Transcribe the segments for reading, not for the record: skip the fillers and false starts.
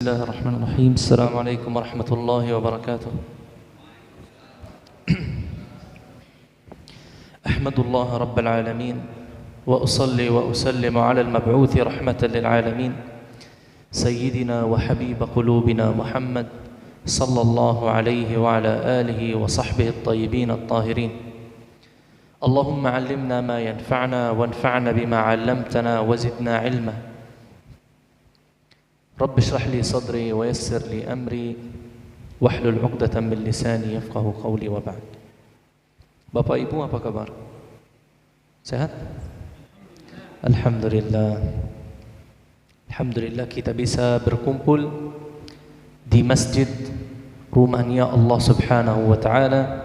بسم الله الرحمن الرحيم. السلام عليكم ورحمة الله وبركاته. أحمد الله رب العالمين وأصلي وأسلم على المبعوث رحمة للعالمين سيدنا وحبيب قلوبنا محمد صلى الله عليه وعلى آله وصحبه الطيبين الطاهرين. اللهم علمنا ما ينفعنا وانفعنا بما علمتنا وزدنا علما. رب اشرح لي صدري ويسر لي أمري واحلل عقدة من لساني يفقه قولي وبعد. Bapak Ibu, apa kabar? Sehat? Alhamdulillah. Alhamdulillah kita bisa berkumpul di masjid rumahnya Allah Subhanahu wa taala.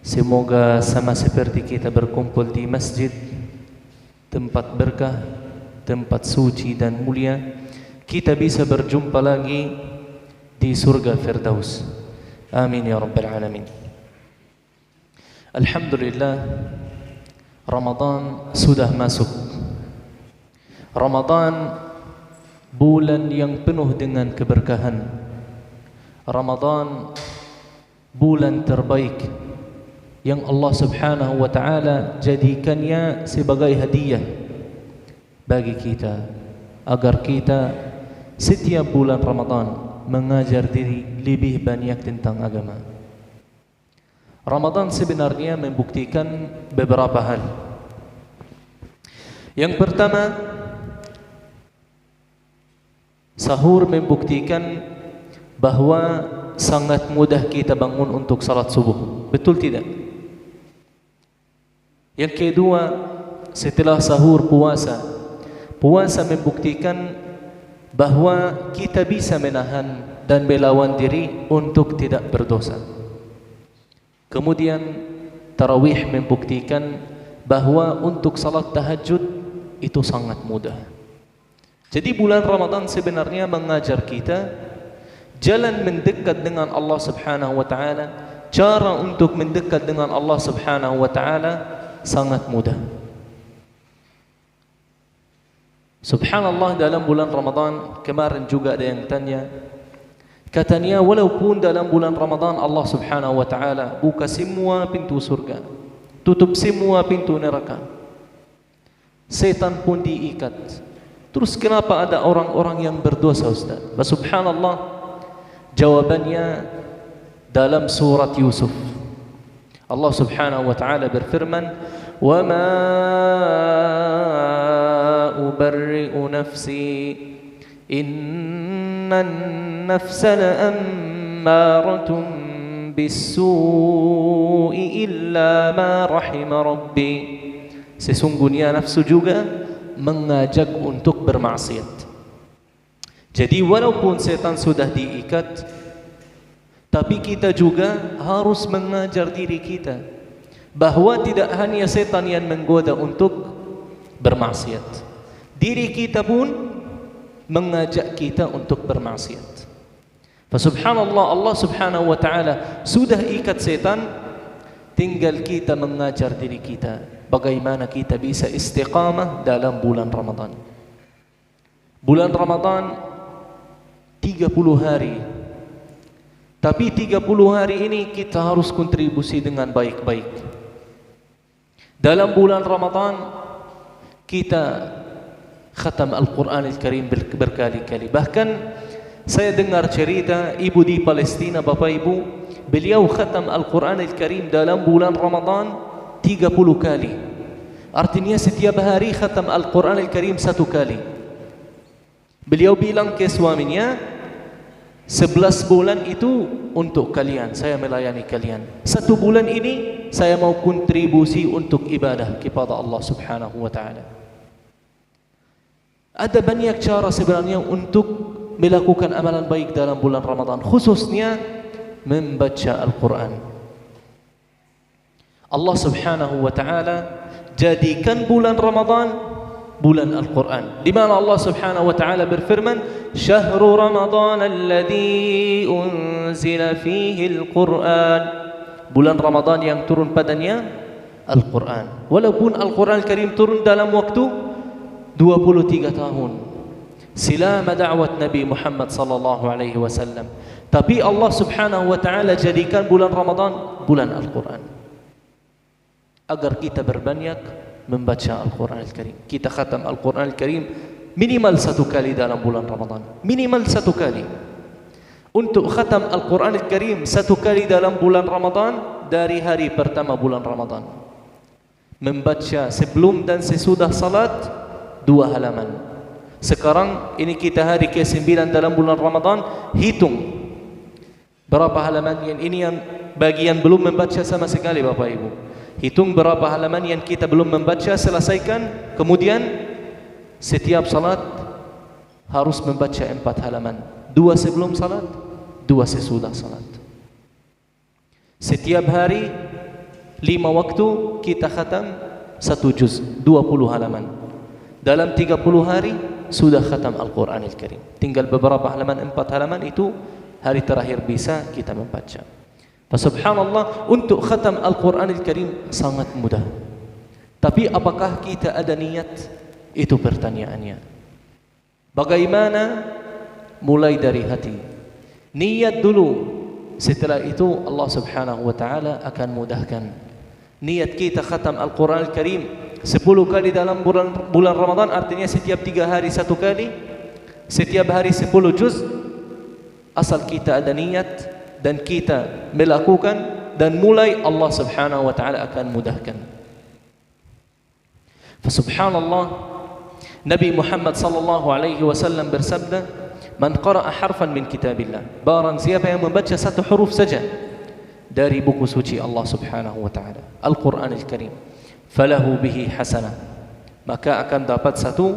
Semoga sama seperti kita berkumpul di masjid, tempat berkah, tempat suci dan mulia, kita bisa berjumpa lagi di surga Firdaus. Amin ya rabbal alamin. Alhamdulillah, Ramadan sudah masuk. Ramadan bulan yang penuh dengan keberkahan. Ramadan bulan terbaik yang Allah Subhanahu wa taala jadikannya sebagai hadiah bagi kita, agar kita setiap bulan Ramadan mengajar diri lebih banyak tentang agama. Ramadan sebenarnya membuktikan beberapa hal. Yang pertama, sahur membuktikan bahwa sangat mudah kita bangun untuk salat subuh. Betul tidak? Yang kedua, setelah sahur puasa. Puasa membuktikan bahwa kita bisa menahan dan melawan diri untuk tidak berdosa. Kemudian tarawih membuktikan bahwa untuk salat tahajud itu sangat mudah. Jadi bulan Ramadan sebenarnya mengajar kita jalan mendekat dengan Allah Subhanahu wa taala. Cara untuk mendekat dengan Allah Subhanahu wa taala sangat mudah. Subhanallah, dalam bulan Ramadan kemarin juga ada yang tanya, katanya walaupun dalam bulan Ramadan Allah Subhanahu wa taala buka semua pintu surga, tutup semua pintu neraka, setan pun diikat, terus kenapa ada orang-orang yang berdosa, Ustaz? Subhanallah, jawabannya dalam surat Yusuf. Allah Subhanahu wa taala berfirman, "Wa ma ubarri'u nafsi innan nafsa la'ammaratun bis-su'i illa ma rahima rabbi." Sesungguhnya nafsu juga mengajak untuk bermaksiat. Jadi walaupun setan sudah diikat, tapi kita juga harus mengajar diri kita bahwa tidak hanya setan yang menggoda untuk bermaksiat, diri kita pun mengajak kita untuk bermaksiat. Subhanallah, Allah Subhanahu wa taala sudah ikat setan, tinggal kita mengajar diri kita bagaimana kita bisa istiqamah dalam bulan Ramadan. Bulan Ramadan 30 hari. Tapi 30 hari ini kita harus kontribusi dengan baik-baik. Dalam bulan Ramadan kita khatam Al-Quran Al-Karim berkali-kali. Bahkan saya dengar cerita ibu di Palestina, Bapak Ibu, beliau khatam Al-Quran Al-Karim dalam bulan Ramadan 30 kali. Artinya setiap hari khatam Al-Quran Al-Karim 1 kali. Beliau bilang ke suaminya, 11 bulan itu untuk kalian, saya melayani kalian. 1 bulan ini saya mau kontribusi untuk ibadah kepada Allah Subhanahu wa taala. Ada banyak cara sebenarnya untuk melakukan amalan baik dalam bulan Ramadan, khususnya membaca Al-Quran. Allah Subhanahu wa taala jadikan bulan Ramadan bulan Al-Quran, di mana Allah Subhanahu wa taala berfirman, "Syahrul Ramadan alladzi unzila fihi Al-Quran." Bulan Ramadan yang turun padanya Al-Quran. Walaupun Al-Quran Al-Karim turun dalam waktu 23 tahun. selama dakwah Nabi Muhammad sallallahu alaihi wasallam. Tapi Allah Subhanahu wa taala jadikan bulan Ramadan bulan Al-Quran, agar kita berbanyak membaca Al-Quran Al-Karim. Kita khatam Al-Quran Al-Karim minimal 1 kali dalam bulan Ramadan, minimal 1 kali. Untuk khatam Al-Quran Al-Karim 1 kali dalam bulan Ramadan, dari hari pertama bulan Ramadan, membaca sebelum dan sesudah salat 2 halaman. Sekarang ini kita hari ke-9 dalam bulan Ramadan, hitung berapa halaman yang ini, yang bagian belum membaca sama sekali Bapak Ibu. Hitung berapa halaman yang kita belum membaca, selesaikan. Kemudian setiap salat harus membaca 4 halaman, 2 sebelum salat, 2 sesudah salat. Setiap hari 5 waktu kita khatam 1 juz, 20 halaman. Dalam 30 hari sudah khatam Al-Quran Al-Karim. Tinggal beberapa halaman, 4 halaman, itu hari terakhir bisa kita membaca. Subhanallah, untuk khatam Al-Quran Al-Karim sangat mudah. Tapi apakah kita ada niat? Itu pertanyaannya. Bagaimana? Mulai dari hati. Niat dulu. Setelah itu Allah Subhanahu wa taala akan mudahkan. Niat kita khatam Al-Quran Al-Karim 10 kali dalam bulan Ramadan, artinya setiap 3 hari 1 kali, setiap hari 10 juz. Asal kita ada niat dan kita melakukan dan mulai, Allah Subhanahu wa taala akan mudahkan. Subhanallah, Nabi Muhammad sallallahu alaihi wasallam bersabda, "Man qara'a harfan min kitabillah." Barang siapa yang membaca 1 huruf saja dari buku suci Allah Subhanahu wa taala, Al-Quran Al-Karim, falahu bihi hasanah, maka akan dapat 1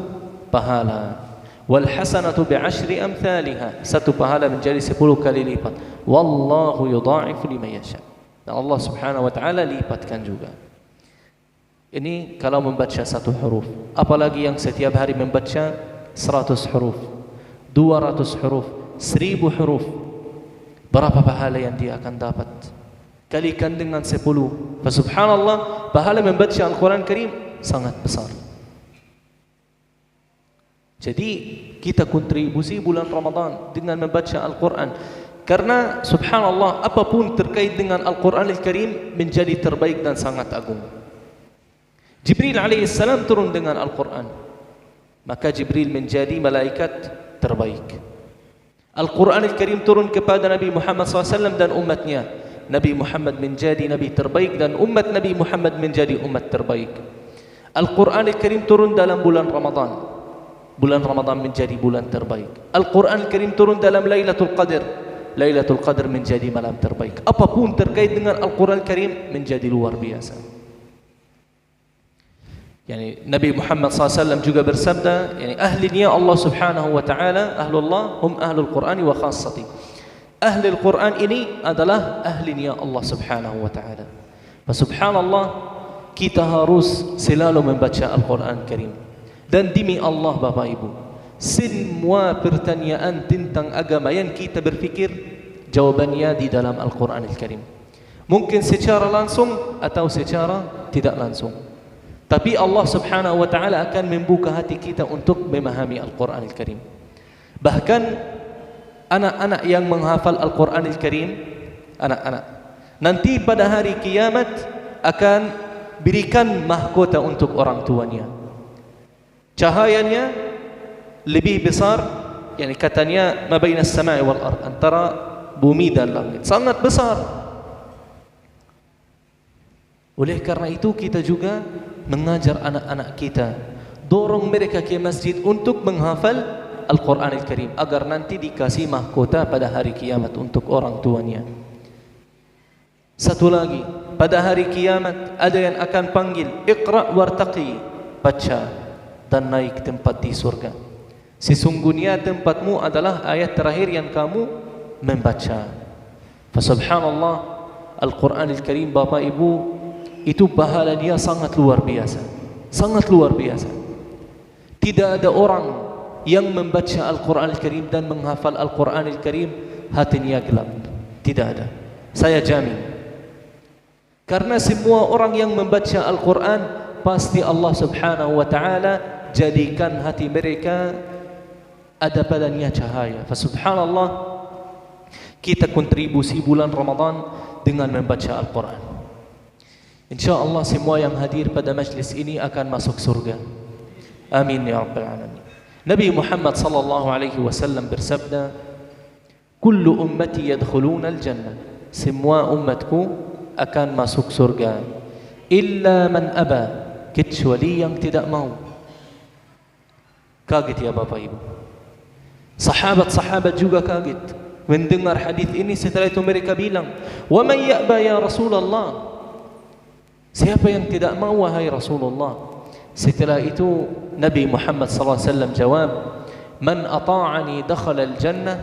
pahala. Wal hasanatu bi'ashri amthaliha, 1 pahala menjadi 10 kali lipat. Wallahu yudha'ifu liman yasha. Dan Allah Subhanahu wa taala lipatkan juga. Ini kalau membaca 1 huruf. Apalagi yang setiap hari membaca 100 huruf, 200 huruf, 1000 huruf. Berapa pahala yang dia akan dapat? Kalikan dengan 10. Subhanallah, pahala membaca Al-Quran Karim sangat besar. Jadi kita kontribusi bulan Ramadan dengan membaca Al-Quran. Karena subhanallah, apapun terkait dengan Al-Quran Al-Karim menjadi terbaik dan sangat agung. Jibril alaihissalam turun dengan Al-Quran, maka Jibril menjadi malaikat terbaik. Al-Quran Al-Karim turun kepada Nabi Muhammad SAW dan umatnya. Nabi Muhammad menjadi Nabi terbaik dan umat Nabi Muhammad menjadi umat terbaik. Al-Quran Al-Karim turun dalam bulan Ramadan. Bulan Ramadan menjadi bulan terbaik. Al-Quran Al-Karim turun dalam Lailatul Qadar. Lailatul Qadar menjadi malam terbaik. Apapun terkait dengan Al-Quran Al-Karim menjadi luar biasa. Yani Nabi Muhammad SAW juga bersabda, yani ahlinya Allah Subhanahu wa taala, ahlullah hum ahlul Quran wa khassati. Ahli Al-Quran ini adalah ahlinya Allah Subhanahu wa taala. Subhanallah, kita harus selalu membaca Al-Quran Al-Karim. Dan demi Allah Bapak Ibu, semua pertanyaan tentang agama yang kita berfikir, jawabannya di dalam Al-Quran Al-Karim. Mungkin secara langsung atau secara tidak langsung. Tapi Allah Subhanahu wa taala akan membuka hati kita untuk memahami Al-Quran Al-Karim. Bahkan anak-anak yang menghafal Al-Quran Al-Karim, anak-anak nanti pada hari kiamat akan berikan mahkota untuk orang tuanya. Cahayanya lebih besar, yani katanya ma baina as-sama'i wal ard, antara bumi dan langit, sangat besar. Oleh karena itu kita juga mengajar anak-anak kita, dorong mereka ke masjid untuk menghafal Al-Quran Al-Karim, agar nanti dikasih mahkota pada hari kiamat untuk orang tuanya. Satu lagi, pada hari kiamat ada yang akan panggil, Iqra' wartaqi, baca dan naik tempat di surga. Sesungguhnya tempatmu adalah ayat terakhir yang kamu membaca. Subhanallah, Al-Quran Al-Karim Bapak Ibu, itu pahalanya sangat luar biasa. Sangat luar biasa. Tidak ada orang yang membaca Al-Quran Al-Karim dan menghafal Al-Quran Al-Karim hatinya gelap. Tidak ada. Saya jamin. Karena semua orang yang membaca Al-Quran, pasti Allah Subhanahu wa taala jadikan hati mereka ada padanya cahaya. Subhanallah, kita kontribusi bulan Ramadan dengan membaca Al-Quran. InsyaAllah semua yang hadir pada majlis ini akan masuk surga. Amin ya Rabbal Alamin. Nabi Muhammad sallallahu alaihi wasallam bersabda, "Kullu ummati yadkhuluna al-jannah." Semua umatku akan masuk surga. Illa man aba, kecuali yang tidak mau. Kaget ya Bapak Ibu. Sahabat-sahabat juga kaget mendengar hadis ini. Setelah itu mereka bilang, "Wa man ya'ba ya Rasulullah?" Siapa yang tidak mau wahai Rasulullah? Setelah itu Nabi Muhammad sallallahu alaihi wasallam jawab, "Man ata'ani dakhala al-jannah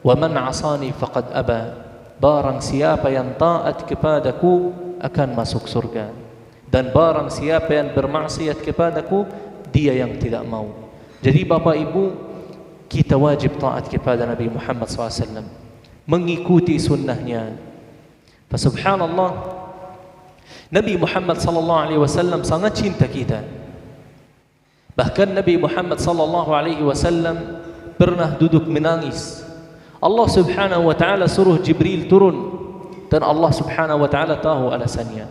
wa man 'asani faqad aba." Barang siapa yang taat kepadaku akan masuk surga, dan barang siapa yang bermaksiat kepadaku, dia yang tidak mau. Jadi Bapak Ibu, kita wajib taat kepada Nabi Muhammad SAW, mengikuti sunnahnya. Subhanallah, Nabi Muhammad SAW sangat cinta kita. Bahkan Nabi Muhammad SAW pernah duduk menangis. Allah Subhanahu wa Ta'ala suruh Jibril turun, dan Allah Subhanahu wa Ta'ala tahu alasannya.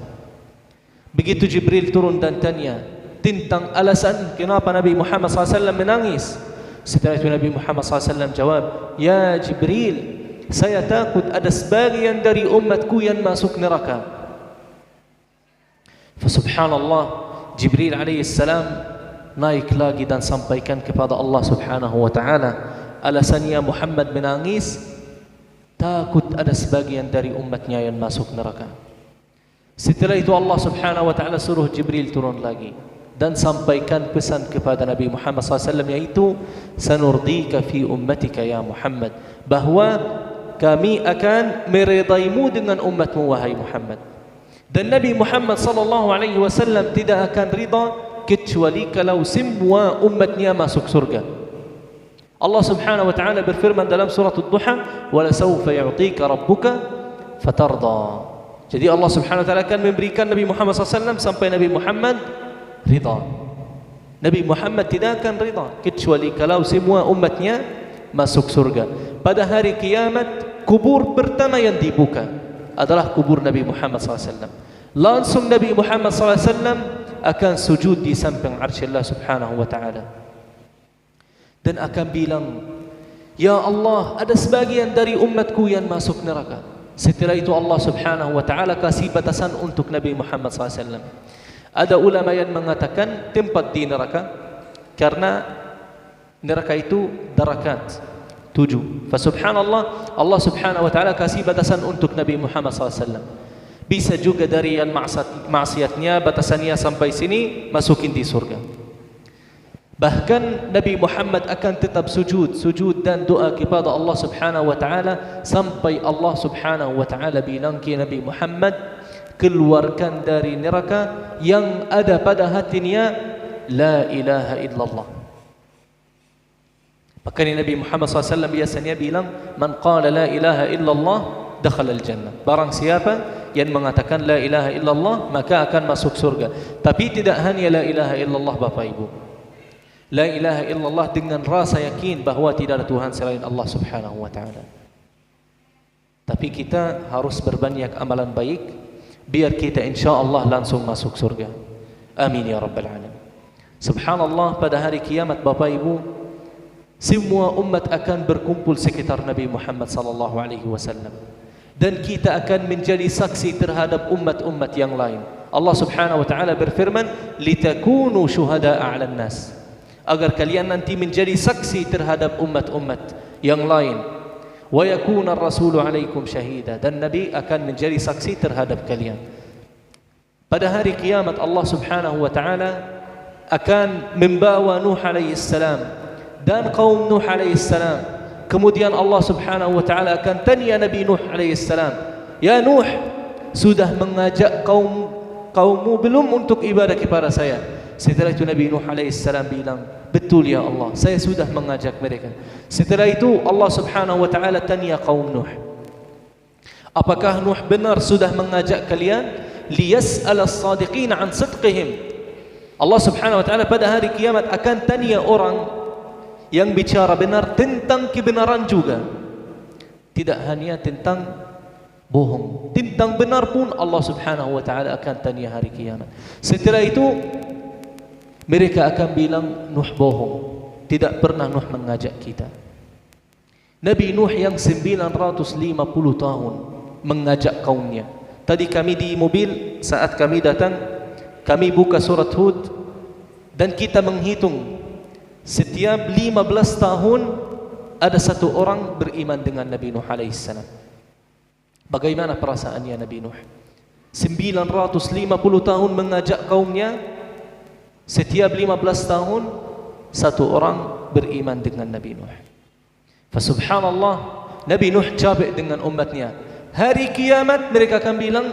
Begitu Jibril turun dan tanya tentang alasan kenapa Nabi Muhammad SAW menangis, setelah itu Nabi Muhammad SAW jawab, "Ya Jibril, saya takut ada sebagian dari umatku yang masuk neraka." Subhanallah, Jibril alaihissalam naik lagi dan sampaikan kepada Allah Subhanahu wa Ta'ala, alasannya Muhammad menangis takut ada sebagian dari umatnya yang masuk neraka. Setelah itu Allah Subhanahu wa Ta'ala suruh Jibril turun lagi dan sampaikan pesan kepada Nabi Muhammad SAW, yaitu sanurdika fi ummatika ya Muhammad, bahwa kami akan meridaimu dengan umatmu wahai Muhammad. Dan Nabi Muhammad SAW tidak akan ridha kecuali kalau semua umatnya masuk surga. Allah Subhanahu wa Ta'ala berfirman dalam surah Ad-Duha, "Wa lasawfa yu'tika rabbuka fatarda." Jadi Allah Subhanahu wa Ta'ala akan memberikan Nabi Muhammad SAW sampai Nabi Muhammad ridha. Nabi Muhammad tidak akan ridha kecuali kalau semua umatnya masuk surga. Pada hari kiamat, kubur pertama yang dibuka adalah kubur Nabi Muhammad SAW. Langsung Nabi Muhammad SAW akan sujud di samping arsy Allah Subhanahu wa Ta'ala dan akan bilang, "Ya Allah, ada sebagian dari umatku yang masuk neraka." Setelah itu Allah Subhanahu wa Ta'ala kasih batasan untuk Nabi Muhammad SAW. Ada ulama yang mengatakan tempat di neraka, karena neraka itu darakat 7. Subhanallah, Allah Subhanahu wa Ta'ala kasih batasan untuk Nabi Muhammad SAW. Bisa juga dari yang maksiatnya batasannya sampai sini, masukin di surga. Bahkan Nabi Muhammad akan tetap sujud dan doa kepada Allah Subhanahu wa Ta'ala sampai Allah Subhanahu wa Ta'ala bilang ke Nabi Muhammad, keluarkan dari neraka yang ada pada hatinya la ilaha illallah. Makanya Nabi Muhammad SAW biasanya bilang, "Man qala la ilaha illallah dakhala al-jannah." Barang siapa yang mengatakan la ilaha illallah, maka akan masuk surga. Tapi tidak hanya la ilaha illallah Bapak Ibu. La ilaha illallah dengan rasa yakin bahawa tidak ada Tuhan selain Allah Subhanahu wa Ta'ala. Tapi kita harus berbanyak amalan baik biar kita insyaAllah langsung masuk surga. Amin ya Rabbal Alamin. Subhanallah, pada hari kiamat Bapak Ibu, semua umat akan berkumpul sekitar Nabi Muhammad sallallahu alaihi wasallam, dan kita akan menjadi saksi terhadap umat-umat yang lain. Allah Subhanahu wa Ta'ala berfirman, "Litakunu syuhada'a 'alan nas." Agar kalian nanti menjadi saksi terhadap umat-umat yang lain. Wa yakuna ar-rasulu 'alaikum syahida, dan Nabi akan menjadi saksi terhadap kalian. Pada hari kiamat Allah Subhanahu wa Ta'ala akan membawa Nuh alaihi salam dan kaum Nuh alaihi salam. Kemudian Allah Subhanahu wa Ta'ala akan tanya Nabi Nuh alaihi salam, "Ya Nuh, sudah mengajak kaummu belum untuk ibadah kepada saya?" Setelah itu Nabi Nuh alaihi salam bilang, "Betul ya Allah, saya sudah mengajak mereka." Setelah itu Allah Subhanahu wa Ta'ala tanya kaum Nuh, "Apakah Nuh benar sudah mengajak kalian?" Liyas'al as-sadiqin an sidqihim. Allah Subhanahu wa Ta'ala pada hari kiamat akan tanya orang yang bicara benar tentang kebenaran juga, tidak hanya tentang bohong. Tentang benar pun Allah Subhanahu wa taala akan tanya hari kiamat. Setelah itu mereka akan bilang Nuh bohong, tidak pernah Nuh mengajak kita. Nabi Nuh yang 950 tahun mengajak kaumnya. Tadi kami di mobil, saat kami datang, kami buka surat Hud dan kita menghitung setiap 15 tahun ada satu orang beriman dengan Nabi Nuh alaihissalam. Bagaimana perasaannya Nabi Nuh? 950 tahun mengajak kaumnya, setiap 15 tahun satu orang beriman dengan Nabi Nuh. Fasubhanallah, Nabi Nuh capek dengan umatnya. Hari kiamat mereka akan bilang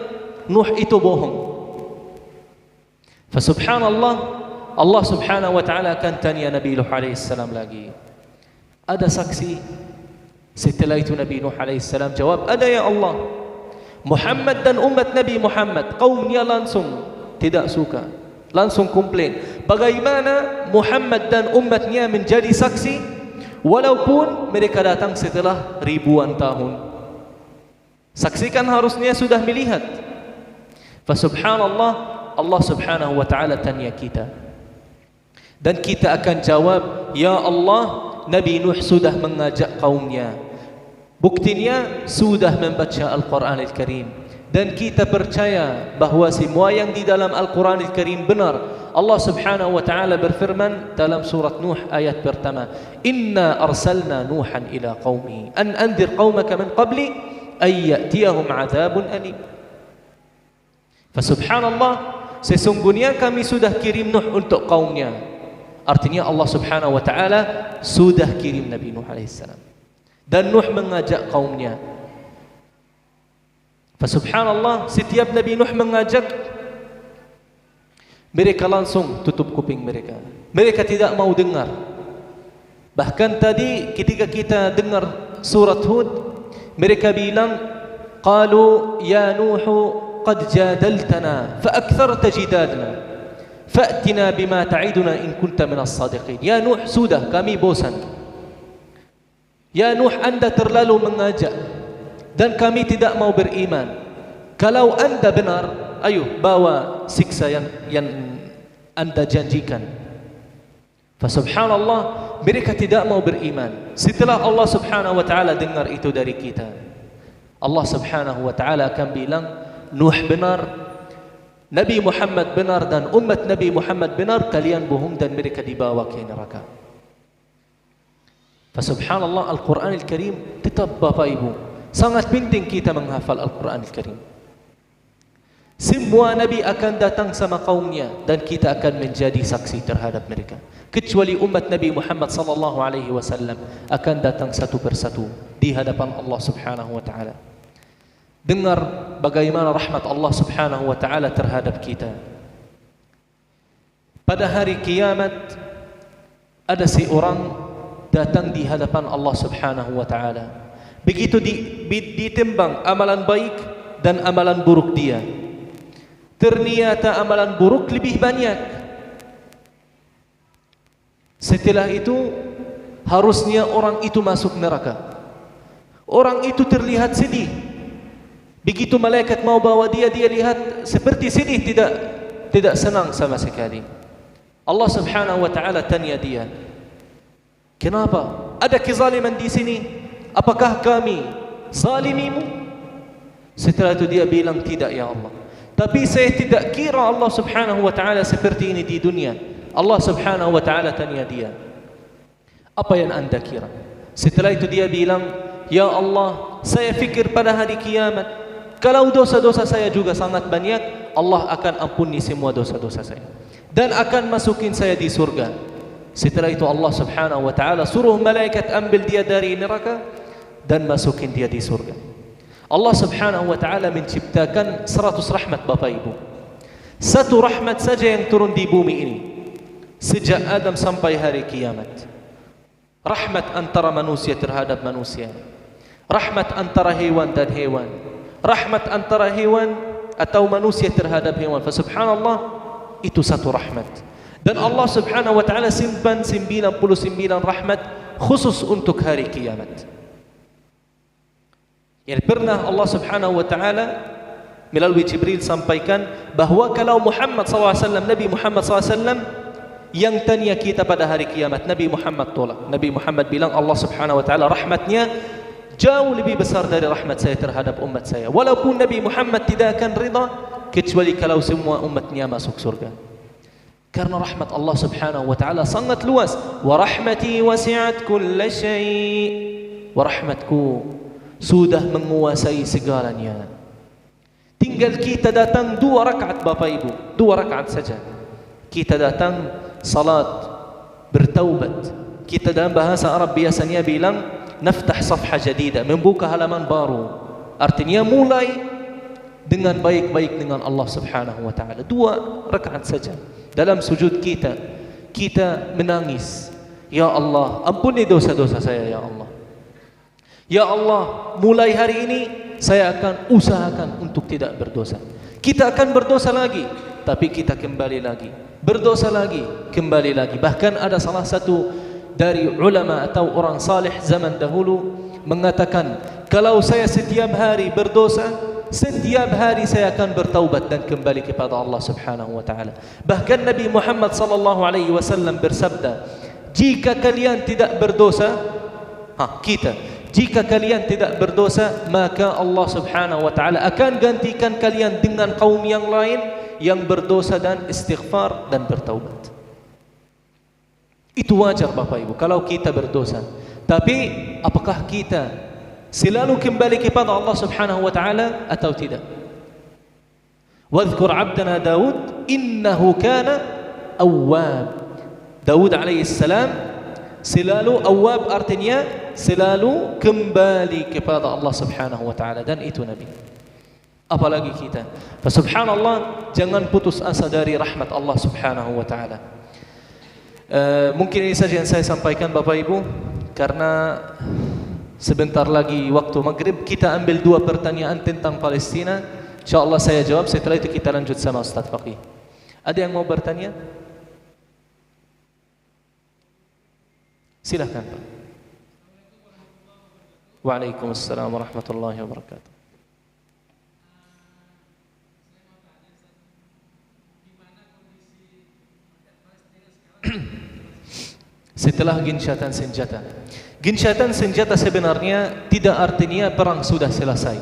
Nuh itu bohong. Fasubhanallah, Allah Subhanahu wa taala akan tanya Nabi Nuh alaihi salam lagi. Ada saksi? Setelah itu Nabi Nuh alaihi salam jawab, ada ya Allah. Muhammad dan umat Nabi Muhammad, kaumnya langsung tidak suka, langsung komplain. Bagaimana Muhammad dan umatnya menjadi saksi walaupun mereka datang setelah ribuan tahun? Saksikan harusnya sudah melihat. Fasubhanallah, Allah Subhanahu wa taala tanya kita. Dan kita akan jawab, ya Allah, Nabi Nuh sudah mengajak kaumnya. Buktinya sudah membaca Al-Quran Al-Karim. Dan kita percaya bahawa semua yang di dalam Al-Quran Al-Karim benar. Allah Subhanahu wa taala berfirman dalam surat Nuh ayat pertama, "Inna arsalna Nuhan ila qaumi an anzir qaumaka min qabli ay ya'tiyahum 'adzabun alim." Fasubhanallah, sesungguhnya kami sudah kirim Nuh untuk kaumnya. Artinya Allah Subhanahu wa taala sudah kirim Nabi Nuh alaihi salam. Dan Nuh mengajak kaumnya. Fasubhanallah, setiap Nabi Nuh mengajak, mereka langsung tutup kuping mereka. Mereka tidak mau dengar. Bahkan tadi ketika kita dengar surat Hud, mereka bilang, qalu ya Nuh qad jadaltana fa aktharta jidalna fa'tina bima ta'iduna in kunta minas sadiqin. Ya Nuh, sudah kami bosan. Ya Nuh, anda terlalu mengajak dan kami tidak mau beriman. Kalau anda benar, ayo bawa siksa yang anda janjikan. Fasubhanallah, mereka tidak mau beriman. Setelah Allah Subhanahu wa taala dengar itu dari kita, Allah Subhanahu wa taala akan bilang, Nuh benar, Nabi Muhammad benar, dan umat Nabi Muhammad benar, kalian bohong dan mereka dibawa ke neraka. Fasubhanallah, Al-Quran Al-Karim tetap Bapak Ibu, sangat penting kita menghafal Al-Quran Al-Karim. Semua Nabi akan datang sama kaumnya dan kita akan menjadi saksi terhadap mereka. Kecuali umat Nabi Muhammad sallallahu alaihi wasallam akan datang satu persatu di hadapan Allah Subhanahu wa taala. Dengar bagaimana rahmat Allah Subhanahu wa taala terhadap kita. Pada hari kiamat ada seorang datang di hadapan Allah Subhanahu wa taala. Begitu ditimbang amalan baik dan amalan buruk dia, ternyata amalan buruk lebih banyak. Setelah itu harusnya orang itu masuk neraka. Orang itu terlihat sedih. Begitu malaikat mau bawa dia lihat seperti sedih, tidak senang sama sekali. Allah Subhanahu wa taala tanya dia, kenapa? Ada kezaliman di sini? Apakah kami zalimimu? Setelah itu dia bilang, tidak ya Allah. Tapi saya tidak kira Allah Subhanahu wa taala seperti ini di dunia. Allah Subhanahu wa taala tanya dia, apa yang anda kira? Setelah itu dia bilang, ya Allah, saya fikir pada hari kiamat, kalau dosa-dosa saya juga sangat banyak, Allah akan ampuni semua dosa-dosa saya dan akan masukin saya di surga. Setelah itu Allah Subhanahu wa taala suruh malaikat ambil dia dari neraka dan masukin dia di surga. Allah Subhanahu wa taala menciptakan 100 rahmat Bapak Ibu. Satu rahmat saja yang turun di bumi ini sejak Adam sampai hari kiamat. Rahmat antara manusia terhadap manusia, rahmat antara hewan dan hewan, rahmat antara hewan atau manusia terhadap hewan. Subhanallah, itu satu rahmat. Dan Allah subhanahu wa ta'ala simpan 99 rahmat khusus untuk hari kiamat. Yang pernah Allah subhanahu wa ta'ala melalui Jibril sampaikan bahawa kalau Muhammad SAW, Nabi Muhammad SAW yang tanya kita pada hari kiamat, Nabi Muhammad tolak. Nabi Muhammad bilang Allah subhanahu wa ta'ala rahmatnya jauh lebih besar dari rahmat saya terhadap umat saya. Walaupun Nabi Muhammad tidak akan rida kecuali kalau semua umatnya masuk surga. Karena rahmat Allah subhanahu wa ta'ala sangat luas. Wa rahmati wasi'at kulla syai'. Wa rahmatku sudah menguasai segalanya. Tinggal kita datang 2 rakaat Bapak Ibu, 2 rakaat saja. Kita datang salat, bertaubat. Kita dalam bahasa Arab biasanya bilang naftah safha jadida, membuka halaman baru. Artinya mulai dengan baik-baik dengan Allah subhanahu wa ta'ala. 2 rakaat saja. Dalam sujud kita menangis, ya Allah, ampuni dosa-dosa saya ya Allah. Ya Allah, mulai hari ini saya akan usahakan untuk tidak berdosa. Kita akan berdosa lagi, tapi kita kembali lagi. Berdosa lagi, kembali lagi. Bahkan ada salah satu dari ulama atau orang saleh zaman dahulu mengatakan, kalau saya setiap hari berdosa, setiap hari saya akan bertaubat dan kembali kepada Allah subhanahu wa ta'ala. Bahkan Nabi Muhammad sallallahu alaihi wasallam bersabda, jika kalian tidak berdosa, jika kalian tidak berdosa, maka Allah subhanahu wa ta'ala akan gantikan kalian dengan kaum yang lain yang berdosa dan istighfar dan bertaubat. Itu wajar Bapak Ibu kalau kita berdosa. Tapi apakah kita selalu kembali kepada Allah subhanahu wa ta'ala atau tidak? Wadhkur abdana Daud innahu kana awwab. Daud alaihi salam selalu awwab, artinya selalu kembali kepada Allah subhanahu wa ta'ala, dan itu Nabi. Apalagi kita. Subhanallah, jangan putus asa dari rahmat Allah subhanahu wa ta'ala. Mungkin ini saja yang saya sampaikan Bapak Ibu, karena sebentar lagi waktu maghrib. Kita ambil 2 pertanyaan tentang Palestina. InsyaAllah saya jawab, setelah itu kita lanjut sama Ustaz Faqih. Ada yang mau bertanya? Silahkan Pak. Waalaikumsalam warahmatullahi wabarakatuh. Setelah gencatan senjata. Gencatan senjata sebenarnya tidak artinya perang sudah selesai.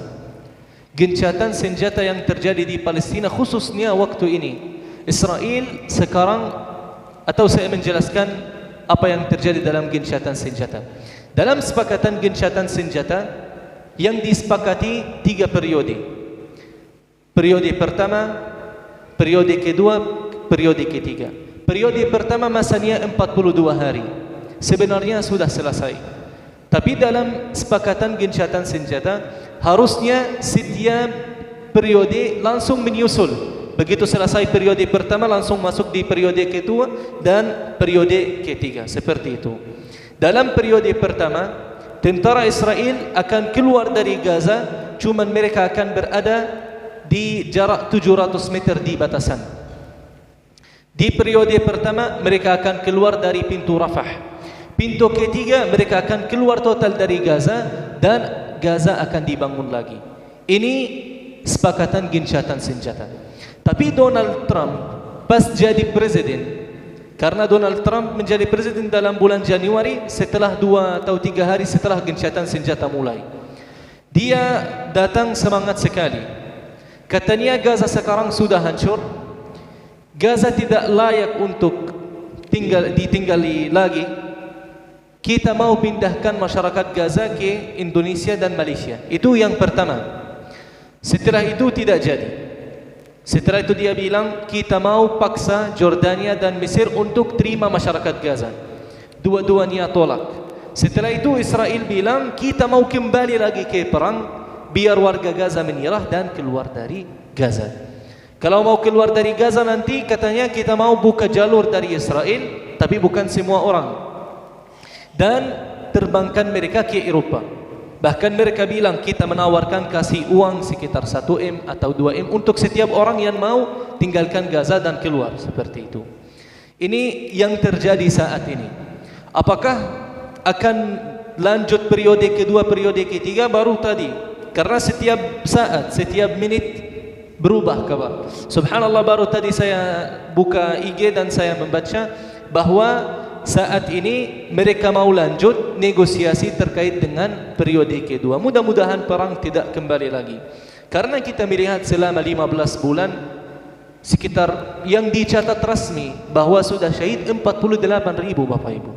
Gencatan senjata yang terjadi di Palestina khususnya waktu ini, Israel sekarang, atau saya menjelaskan apa yang terjadi dalam gencatan senjata. Dalam sepakatan gencatan senjata yang disepakati 3 periode. Periode pertama, periode kedua, periode ketiga. Periode pertama masanya 42 hari. Sebenarnya sudah selesai. Tapi dalam sepakatan gencatan senjata harusnya setiap periode langsung menyusul. Begitu selesai periode pertama langsung masuk di periode kedua dan periode ketiga. Seperti itu. Dalam periode pertama, tentara Israel akan keluar dari Gaza, cuman mereka akan berada di jarak 700 meter di batasan. Di periode pertama mereka akan keluar dari pintu Rafah. Pintu ketiga mereka akan keluar total dari Gaza dan Gaza akan dibangun lagi. Ini sepakatan gencatan senjata. Tapi Donald Trump pas jadi presiden, karena Donald Trump menjadi presiden dalam bulan Januari setelah 2 atau 3 hari setelah gencatan senjata mulai. Dia datang semangat sekali. Katanya Gaza sekarang sudah hancur. Gaza tidak layak untuk ditinggali lagi. Kita mau pindahkan masyarakat Gaza ke Indonesia dan Malaysia. Itu yang pertama. Setelah itu tidak jadi. Setelah itu dia bilang kita mau paksa Jordania dan Mesir untuk terima masyarakat Gaza. Dua-duanya tolak. Setelah itu Israel bilang kita mau kembali lagi ke perang, biar warga Gaza menyerah dan keluar dari Gaza. Kalau mau keluar dari Gaza nanti katanya kita mau buka jalur dari Israel, tapi bukan semua orang. Dan terbangkan mereka ke Eropa. Bahkan mereka bilang kita menawarkan kasih uang sekitar 1M atau 2M untuk setiap orang yang mau tinggalkan Gaza dan keluar. Seperti itu. Ini yang terjadi saat ini. Apakah akan lanjut periode kedua, periode ketiga? Baru tadi, karena setiap saat, setiap menit berubah kabar. Subhanallah, baru tadi saya buka IG dan saya membaca bahwa saat ini mereka mau lanjut negosiasi terkait dengan periode kedua. Mudah-mudahan perang tidak kembali lagi. Karena kita melihat selama 15 bulan sekitar yang dicatat resmi bahwa sudah syahid 48.000 Bapak Ibu.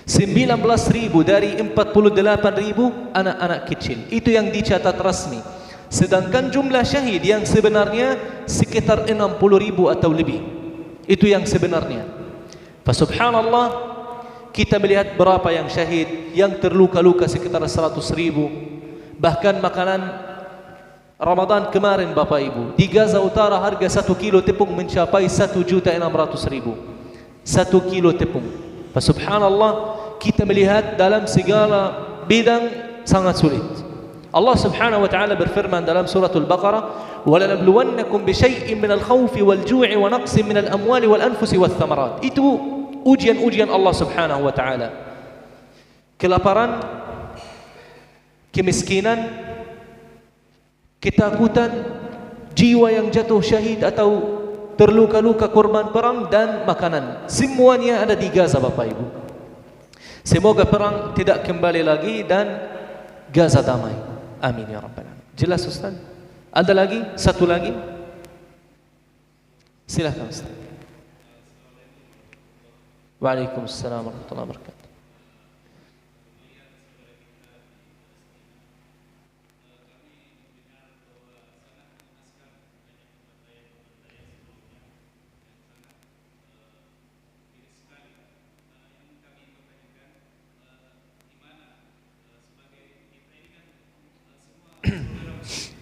19.000 dari 48.000 anak-anak kecil. Itu yang dicatat resmi. Sedangkan jumlah syahid yang sebenarnya sekitar 60.000 atau lebih. Itu yang sebenarnya. Subhanallah, kita melihat berapa yang syahid, yang terluka-luka sekitar 100.000. Bahkan makanan Ramadan kemarin Bapak Ibu, di Gaza Utara harga 1 kilo tepung mencapai 1.600.000. 1 kilo tepung. Subhanallah, kita melihat dalam segala bidang sangat sulit. Allah Subhanahu wa taala berfirman dalam surah Al-Baqarah, "Walanabluwannakum bisyai'in minal khawfi wal ju'i wa naqsin minal amwali wal anfusi wath thamarat." Itu ujian-ujian Allah Subhanahu wa taala. Kelaparan, kemiskinan, ketakutan, jiwa yang jatuh syahid atau terluka-luka korban perang, dan makanan. Semuanya ada di Gaza Bapak Ibu. Semoga perang tidak kembali lagi dan Gaza damai. Amin ya rabbal alamin. Jelas Ustaz? Ada lagi? Satu lagi? Silakan Ustaz. Waalaikumsalam warahmatullahi wabarakatuh.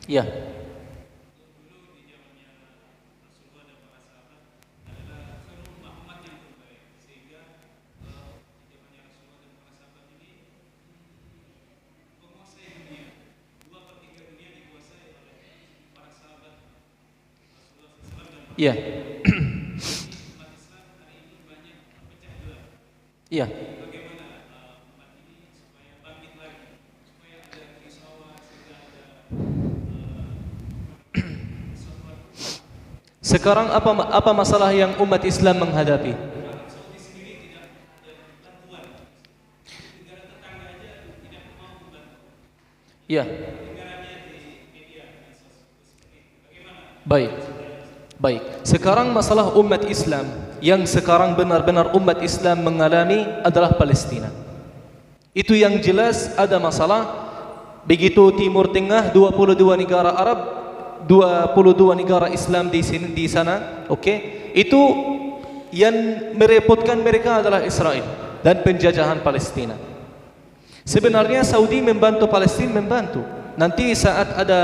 Ya. Ya. Ya. Sekarang apa masalah yang umat Islam menghadapi? Ya. Baik. Baik. Sekarang masalah umat Islam yang sekarang benar-benar umat Islam mengalami adalah Palestina. Itu yang jelas ada masalah. Begitu Timur Tengah 22 negara Arab, 22 negara Islam di sini, di sana, oke? Itu yang merepotkan mereka adalah Israel dan penjajahan Palestina. Sebenarnya Saudi membantu Palestina, membantu. Nanti saat ada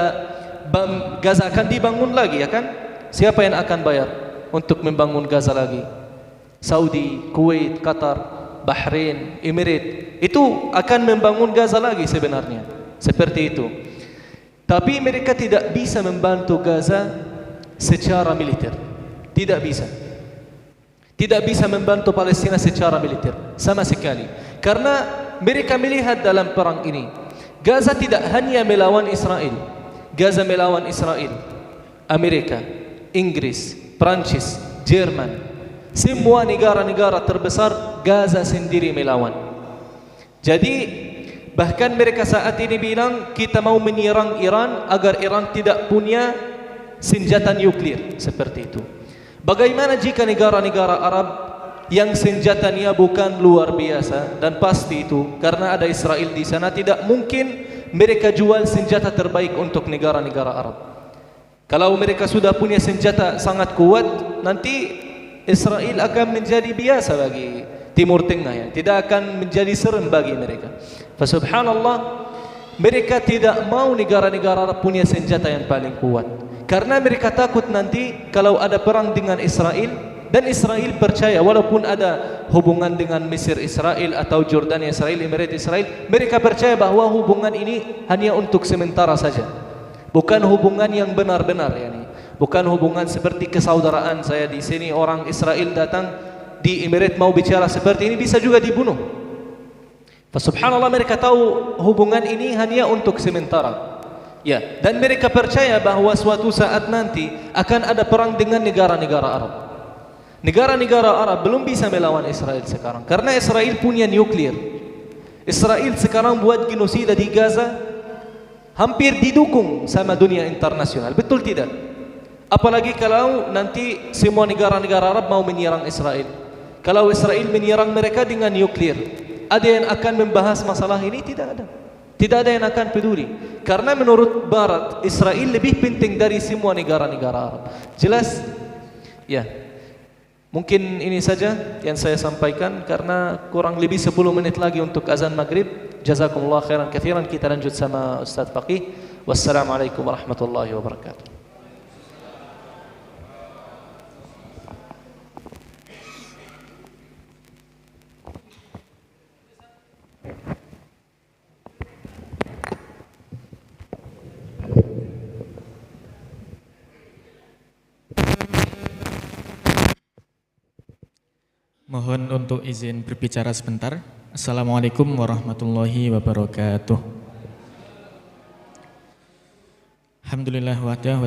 Gaza akan dibangun lagi, ya kan? Siapa yang akan bayar untuk membangun Gaza lagi? Saudi, Kuwait, Qatar, Bahrain, Emirates. Itu akan membangun Gaza lagi sebenarnya. Seperti itu. Tapi mereka tidak bisa membantu Gaza secara militer. Tidak bisa. Tidak bisa membantu Palestina secara militer sama sekali. Karena mereka melihat dalam perang ini, Gaza tidak hanya melawan Israel. Gaza melawan Israel, Amerika, Inggris, Prancis, Jerman. Semua negara-negara terbesar Gaza sendiri melawan. Jadi bahkan mereka saat ini bilang kita mau menyerang Iran agar Iran tidak punya senjata nuklir, seperti itu. Bagaimana jika negara-negara Arab yang senjatanya bukan luar biasa, dan pasti itu karena ada Israel di sana, tidak mungkin mereka jual senjata terbaik untuk negara-negara Arab. Kalau mereka sudah punya senjata sangat kuat, nanti Israel akan menjadi biasa bagi Timur Tengah, ya. Tidak akan menjadi serem bagi mereka. Subhanallah, mereka tidak mau negara-negara Arab punya senjata yang paling kuat. Karena mereka takut nanti kalau ada perang dengan Israel, dan Israel percaya walaupun ada hubungan dengan Mesir Israel atau Jordania Israel, Emirates Israel, mereka percaya bahwa hubungan ini hanya untuk sementara saja. Bukan hubungan yang benar-benar, yani. Bukan hubungan seperti kesaudaraan. Saya di sini, orang Israel datang di Emirat mau bicara seperti ini, bisa juga dibunuh. Subhanallah, mereka tahu hubungan ini hanya untuk sementara. Ya, dan mereka percaya bahwa suatu saat nanti akan ada perang dengan negara-negara Arab. Negara-negara Arab belum bisa melawan Israel sekarang karena Israel punya nuklir. Israel sekarang buat genosida di Gaza, hampir didukung sama dunia internasional. Betul tidak? Apalagi kalau nanti semua negara-negara Arab mau menyerang Israel. Kalau Israel menyerang mereka dengan nuklir, ada yang akan membahas masalah ini? Tidak ada. Tidak ada yang akan peduli. Karena menurut Barat, Israel lebih penting dari semua negara-negara Arab. Jelas? Ya. Mungkin ini saja yang saya sampaikan karena kurang lebih 10 menit lagi untuk azan maghrib. Jazakumullah khairan katsiran. Kita lanjut sama Ustaz Faqih. Wassalamualaikum warahmatullahi wabarakatuh. Mohon untuk izin berbicara sebentar. Assalamualaikum warahmatullahi wabarakatuh. Alhamdulillah wahdah